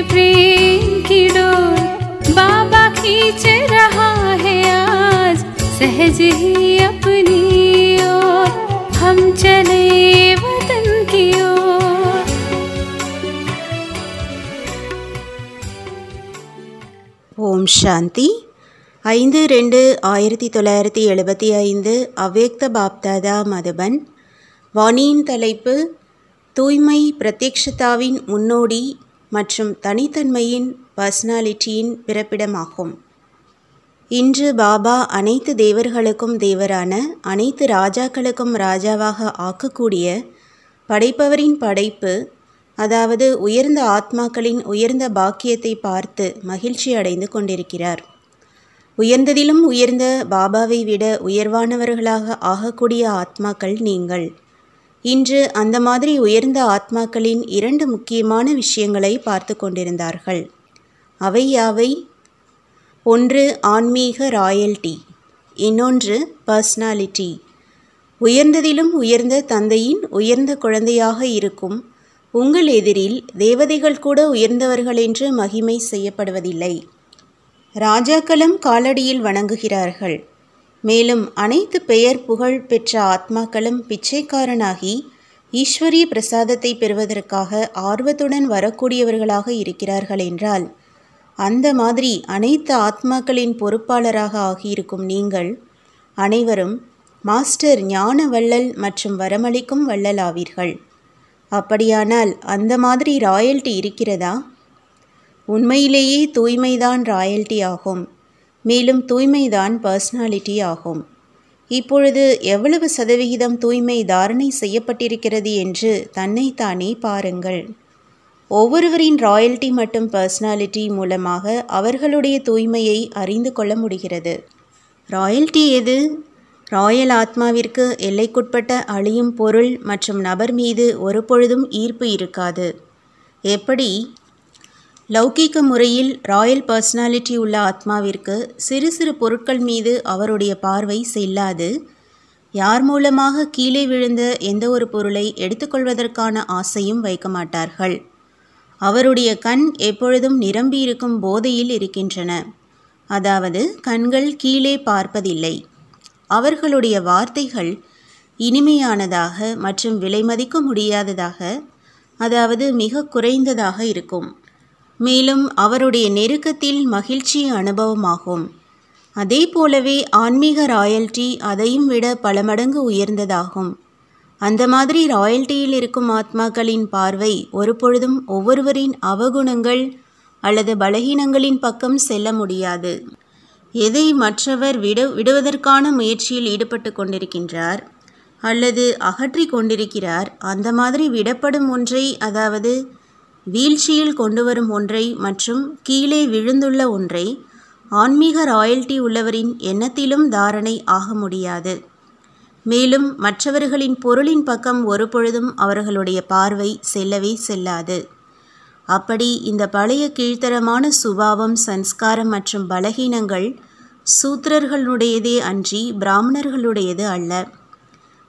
प्रेम की डोर बाबा खींच रहा है आज, सहज ही अपनी ओर हम चले वतन की ओर। ஓம் சாந்தி. 5/2/1975 அவ்யக்த பாப்தாதா மதுபன். வாணியின் தலைப்பு தூய்மை பிரத்யக்ஷதாவின் முன்னோடி மற்றும் தனித்தன்மையின் பர்சனாலிட்டியின் பிறப்பிடமாகும். இன்று பாபா அனைத்து தேவர்களுக்கும் தேவரான, அனைத்து ராஜாக்களுக்கும் ராஜாவாக ஆக்கக்கூடிய படைப்பவரின் படைப்பு, அதாவது உயர்ந்த ஆத்மாக்களின் உயர்ந்த பாக்கியத்தை பார்த்து மகிழ்ச்சி அடைந்து கொண்டிருக்கிறார். உயர்ந்ததிலும் உயர்ந்த பாபாவை விட உயர்வானவர்களாக ஆகக்கூடிய ஆத்மாக்கள் நீங்கள். இன்று அந்த மாதிரி உயர்ந்த ஆத்மாக்களின் 2 முக்கியமான விஷயங்களை பார்த்து கொண்டிருந்தார்கள். அவை யாவை? ஒன்று ஆன்மீக ராயல்டி, இன்னொன்று பர்சனாலிட்டி. உயர்ந்ததிலும் உயர்ந்த தந்தையின் உயர்ந்த குழந்தையாக இருக்கும் உங்கள் எதிரில் தேவதைகள் கூட உயர்ந்தவர்கள் என்று மகிமை செய்யப்படுவதில்லை. ராஜாக்களும் காலடியில் வணங்குகிறார்கள். மேலும் அனைத்து பெயர் புகழ் பெற்ற ஆத்மாக்களும் பிச்சைக்காரனாகி ஈஸ்வரிய பிரசாதத்தை பெறுவதற்காக ஆர்வத்துடன் வரக்கூடியவர்களாக இருக்கிறார்கள் என்றால், அந்த மாதிரி அனைத்து ஆத்மாக்களின் பொறுப்பாளராக ஆகியிருக்கும் நீங்கள் அனைவரும் மாஸ்டர் ஞான வள்ளல் மற்றும் வரமளிக்கும் வள்ளல் ஆவீர்கள். அப்படியானால் அந்த மாதிரி ராயல்டி இருக்கிறதா? உண்மையிலேயே தூய்மைதான் ராயல்டி ஆகும். மேலும் தூய்மைதான் பர்சனாலிட்டி ஆகும். இப்பொழுது எவ்வளவு சதவிகிதம் தூய்மை தாரணை செய்யப்பட்டிருக்கிறது என்று தன்னைத்தானே பாருங்கள். ஒவ்வொருவரின் ராயல்டி மற்றும் பர்சனாலிட்டி மூலமாக அவர்களுடைய தூய்மையை அறிந்து கொள்ள முடிகிறது. ராயல்டி எது? ராயல் ஆத்மாவிற்கு எல்லைக்குட்பட்ட அழியும் பொருள் மற்றும் நபர் மீது ஒரு பொழுதும் ஈர்ப்பு இருக்காது. எப்படி? லௌகீக முறையில் ராயல் பர்சனாலிட்டி உள்ள ஆத்மாவிற்கு சிறு சிறு பொருட்கள் மீது அவருடைய பார்வை செல்லாது. யார் மூலமாக கீழே விழுந்த எந்த ஒரு பொருளை எடுத்துக்கொள்வதற்கான ஆசையும் வைக்க மாட்டார்கள். அவருடைய கண் எப்பொழுதும் நிரம்பியிருக்கும் போதையில் இருக்கின்றன. அதாவது கண்கள் கீழே பார்ப்பதில்லை. அவர்களுடைய வார்த்தைகள் இனிமையானதாக மற்றும் விலைமதிக்க முடியாததாக, அதாவது மிக குறைந்ததாக இருக்கும். மேலும் அவருடைய நெருக்கத்தில் மகிழ்ச்சி அனுபவமாகும். அதே போலவே ஆன்மீக ராயல்டி அதையும் விட பல மடங்கு உயர்ந்ததாகும். அந்த மாதிரி ராயல்டியில் இருக்கும் ஆத்மாக்களின் பார்வை ஒரு பொழுதும் ஒவ்வொருவரின் அவகுணங்கள் அல்லது பலகீனங்களின் பக்கம் செல்ல முடியாது. எதை மற்றவர் விடுவதற்கான முயற்சியில் ஈடுபட்டு கொண்டிருக்கின்றார் அல்லது அகற்றி கொண்டிருக்கிறார், அந்த மாதிரி விடப்படும் ஒன்றை, அதாவது வீழ்ச்சியில் கொண்டு வரும் ஒன்றை மற்றும் கீழே விழுந்துள்ள ஒன்றை ஆன்மீக ராயல்டி உள்ளவரின் எண்ணத்திலும் தாரணை ஆக முடியாது. மேலும் மற்றவர்களின் பொருளின் பக்கம் ஒரு பொழுதும் அவர்களுடைய பார்வை செல்லவே செல்லாது. அப்படி இந்த பழைய கீழ்த்தரமான சுபாவம், சன்ஸ்காரம் மற்றும் பலகீனங்கள் சூத்திரர்களுடையதே அன்றி பிராமணர்களுடையது அல்ல.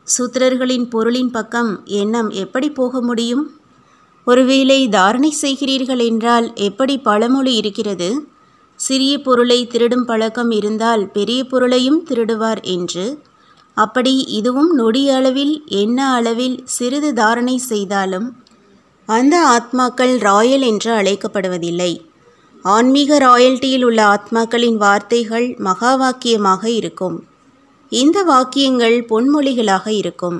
சூத்திரர்களின் பொருளின் பக்கம் எண்ணம் எப்படி போக முடியும்? ஒருவேளை தாரணை செய்கிறீர்கள் என்றால், எப்படி பழமொழி இருக்கிறது, சிறிய பொருளை திருடும் பழக்கம் இருந்தால் பெரிய பொருளையும் திருடுவார் என்று. அப்படி இதுவும் நொடி அளவில், எண்ண அளவில் சிறிது தாரணை செய்தாலும் அந்த ஆத்மாக்கள் ராயல் என்று அழைக்கப்படுவதில்லை. ஆன்மீக ராயல்டியில் உள்ள ஆத்மாக்களின் வார்த்தைகள் மகா வாக்கியமாக இருக்கும். இந்த வாக்கியங்கள் பொன்மொழிகளாக இருக்கும்.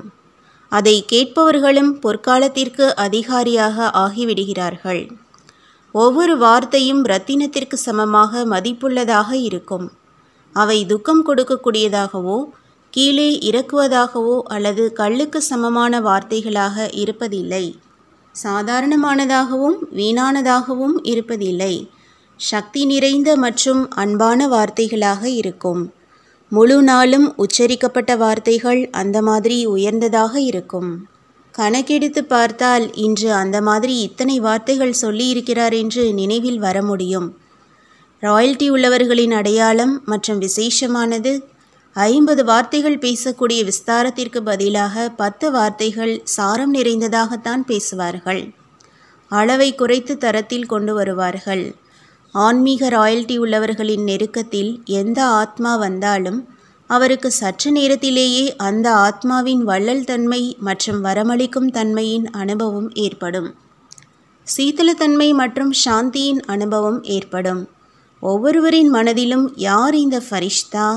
அதை கேட்பவர்களும் பொற்காலத்திற்கு அதிகாரியாக ஆகிவிடுகிறார்கள். ஒவ்வொரு வார்த்தையும் இரத்தினத்திற்கு சமமாக மதிப்புள்ளதாக இருக்கும். அவை துக்கம் கொடுக்கக்கூடியதாகவோ கீழே இறக்குவதாகவோ அல்லது கல்லுக்கு சமமான வார்த்தைகளாக இருப்பதில்லை. சாதாரணமானதாகவும் வீணானதாகவும் இருப்பதில்லை. சக்தி நிறைந்த மற்றும் அன்பான வார்த்தைகளாக இருக்கும். முழு நாளும் உச்சரிக்கப்பட்ட வார்த்தைகள் அந்த மாதிரி உயர்ந்ததாக இருக்கும். கணக்கெடுத்து பார்த்தால் இன்று அந்த மாதிரி இத்தனை வார்த்தைகள் சொல்லியிருக்கிறார் என்று நினைவில் வர முடியும். ராயல்டி உள்ளவர்களின் அடையாளம் மற்றும் விசேஷமானது 50 வார்த்தைகள் பேசக்கூடிய விஸ்தாரத்திற்கு பதிலாக 10 வார்த்தைகள் சாரம் நிறைந்ததாகத்தான் பேசுவார்கள். அளவை குறைத்து தரத்தில் கொண்டு வருவார்கள். ஆன்மீக ராயல்டி உள்ளவர்களின் நெருக்கத்தில் எந்த ஆத்மா வந்தாலும் அவருக்கு சற்று நேரத்திலேயே அந்த ஆத்மாவின் வள்ளல் தன்மை மற்றும் வரமளிக்கும் தன்மையின் அனுபவம் ஏற்படும். சீதளத்தன்மை மற்றும் சாந்தியின் அனுபவம் ஏற்படும். ஒவ்வொருவரின் மனதிலும் யார் இந்த ஃபரிஷ்தா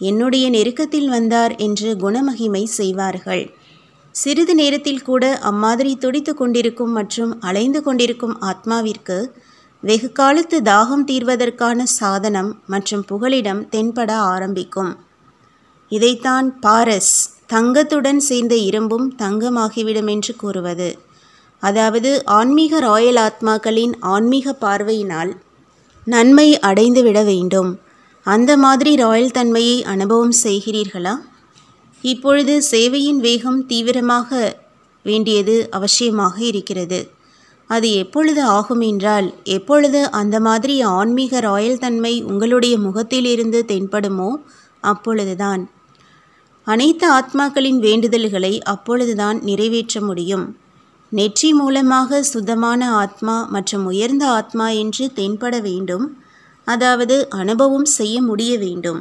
என்னுடைய நெருக்கத்தில் வந்தார் என்று குணமகிமை செய்வார்கள். சிறிது நேரத்தில் கூட அம்மாதிரி துடித்து கொண்டிருக்கும் மற்றும் அலைந்து கொண்டிருக்கும் ஆத்மாவிற்கு வெகு காலத்து தாகம் தீர்வதற்கான சாதனம் மற்றும் புகலிடம் தென்பட ஆரம்பிக்கும். இதைத்தான் பாரஸ், தங்கத்துடன் சேர்ந்த இரும்பும் தங்கமாகிவிடும் என்று கூறுவது. அதாவது ஆன்மீக ராயல் ஆத்மாக்களின் ஆன்மீக பார்வையினால் நன்மை அடைந்துவிட வேண்டும். அந்த மாதிரி ராயல் தன்மையை அனுபவம் செய்கிறீர்களா? இப்பொழுது சேவையின் வேகம் தீவிரமாக வேண்டியது அவசியமாக இருக்கிறது. அது எப்பொழுது ஆகும் என்றால், எப்பொழுது அந்த மாதிரி ஆன்மீக ராயல் தன்மை உங்களுடைய முகத்திலிருந்து தென்படுமோ அப்பொழுதுதான். அனைத்து ஆத்மாக்களின் வேண்டுதல்களை அப்பொழுதுதான் நிறைவேற்ற முடியும். நெற்றி மூலமாக சுத்தமான ஆத்மா மற்றும் உயர்ந்த ஆத்மா என்று தென்பட வேண்டும். அதாவது அனுபவம் செய்ய முடிய வேண்டும்.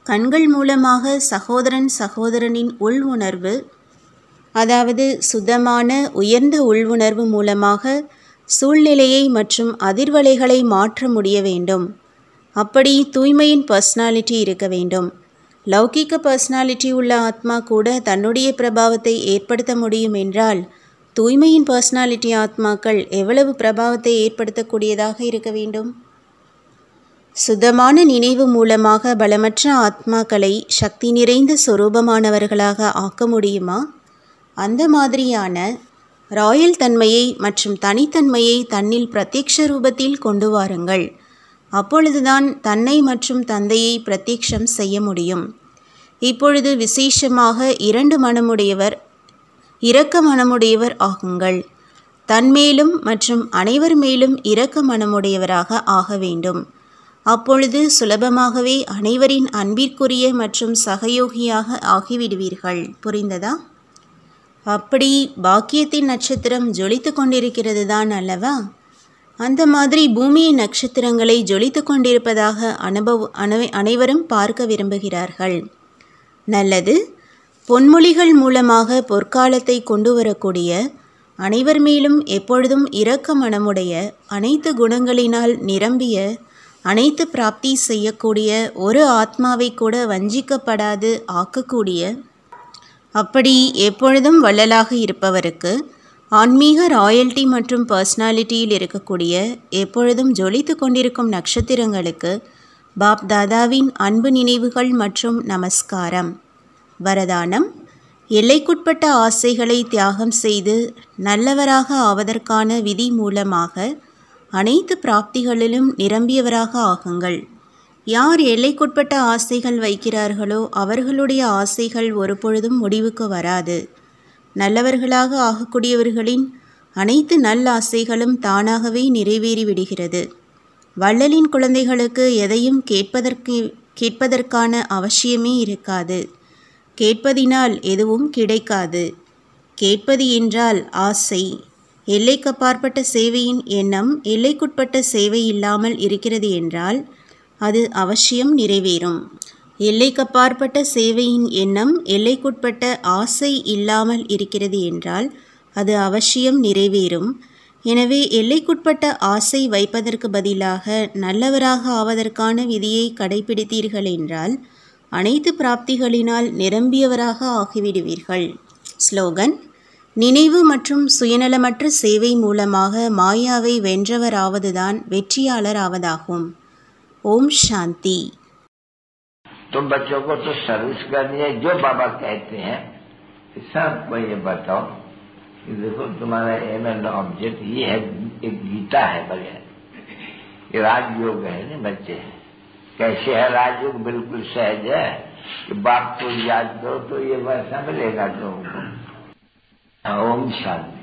கண்கள் மூலமாக சகோதரன் சகோதரனின் உள் உணர்வு, அதாவது சுத்தமான உயர்ந்த உள்வுணர்வு மூலமாக சூழ்நிலையை மற்றும் அதிர்வலைகளை மாற்ற முடிய வேண்டும். அப்படி தூய்மையின் பர்சனாலிட்டி இருக்க வேண்டும். லௌகிக்க பர்சனாலிட்டி உள்ள ஆத்மா கூட தன்னுடைய பிரபாவத்தை ஏற்படுத்த முடியும் என்றால், தூய்மையின் பர்சனாலிட்டி ஆத்மாக்கள் எவ்வளவு பிரபாவத்தை ஏற்படுத்தக்கூடியதாக இருக்க வேண்டும்? சுத்தமான நினைவு மூலமாக பலமற்ற ஆத்மாக்களை சக்தி நிறைந்த சொரூபமானவர்களாக ஆக்க முடியுமா? அந்த மாதிரியான ராயல் தன்மையை மற்றும் தனித்தன்மையை தன்னில் பிரத்யக்ஷ ரூபத்தில் கொண்டு வாருங்கள். அப்பொழுதுதான் தன்னை மற்றும் தந்தையை பிரத்யக்ஷம் செய்ய முடியும். இப்பொழுது விசேஷமாக இரக்க மனமுடையவர் ஆகுங்கள். தன்மேலும் மற்றும் அனைவர் மேலும் இரக்க மனமுடையவராக ஆக வேண்டும். அப்பொழுது சுலபமாகவே அனைவரின் அன்பிற்குரிய மற்றும் சகயோகியாக ஆகிவிடுவீர்கள். புரிந்ததா? அப்படி பாக்கியத்தின் நட்சத்திரம் ஜொலித்து கொண்டிருக்கிறது தான் அல்லவா? அந்த மாதிரி பூமியின் நட்சத்திரங்களை ஜொலித்து கொண்டிருப்பதாக அனைவரும் பார்க்க விரும்புகிறார்கள். நல்லது. பொன்மொழிகள் மூலமாக பொற்காலத்தை கொண்டு வரக்கூடிய, அனைவர் மேலும் எப்பொழுதும் இரக்க மனமுடைய, அனைத்து குணங்களினால் நிரம்பிய, அனைத்து பிராப்தி செய்யக்கூடிய ஒரு ஆத்மாவை கூட வஞ்சிக்கப்படாது ஆக்கக்கூடிய, அப்படி எப்பொழுதும் வள்ளலாக இருப்பவருக்கு, ஆன்மீக ராயல்டி மற்றும் பர்சனாலிட்டியில் இருக்கக்கூடிய எப்பொழுதும் ஜொலித்து கொண்டிருக்கும் நட்சத்திரங்களுக்கு பாப் தாதாவின் அன்பு நினைவுகள் மற்றும் நமஸ்காரம். வரதானம்: எல்லைக்குட்பட்ட ஆசைகளை தியாகம் செய்து நல்லவராக ஆவதற்கான விதி மூலமாக அனைத்து பிராப்திகளிலும் நிரம்பியவராக ஆகுங்கள். யார் எல்லைக்குட்பட்ட ஆசைகள் வைக்கிறார்களோ அவர்களுடைய ஆசைகள் ஒருபொழுதும் முடிவுக்கு வராது. நல்லவர்களாக ஆகக்கூடியவர்களின் அனைத்து நல்ல ஆசைகளும் தானாகவே நிறைவேறிவிடுகிறது. வள்ளலின் குழந்தைகளுக்கு எதையும் கேட்பதற்கான அவசியமே இருக்காது. கேட்பதினால் எதுவும் கிடைக்காது. கேட்பது என்றால் ஆசை. எல்லைக்கப்பாற்பட்ட சேவையின் எண்ணம் எல்லைக்குட்பட்ட சேவை இல்லாமல் இருக்கிறது என்றால் அது அவசியம் நிறைவேறும். எல்லைக்கப்பாற்பட்ட சேவையின் எண்ணம் எல்லைக்குட்பட்ட ஆசை இல்லாமல் இருக்கிறது என்றால் அது அவசியம் நிறைவேறும். எனவே எல்லைக்குட்பட்ட ஆசை வைப்பதற்கு பதிலாக நல்லவராக ஆவதற்கான விதியை கடைபிடித்தீர்கள் என்றால் அனைத்து பிராப்திகளினால் நிரம்பியவராக ஆகிவிடுவீர்கள். ஸ்லோகன்: நினைவு மற்றும் சுயநலமற்ற சேவை மூலமாக மாயாவை வென்றவராவதுதான் வெற்றியாளர் ஆவதாகும். ஓம் சாந்தி. तुम बच्चों को तो सर्विस करनी है, जो बाबा कहते हैं सबको ये बताओ कि देखो तुम्हारा एम एंड ऑब्जेक्ट ये है, एक गीता है बगैर, ये राजयोग है ना बच्चे। कैसे है राजयोग? बिल्कुल सहज है कि बाप को याद करो तो ये वैसा मिलेगा तुमको। ओम शांति।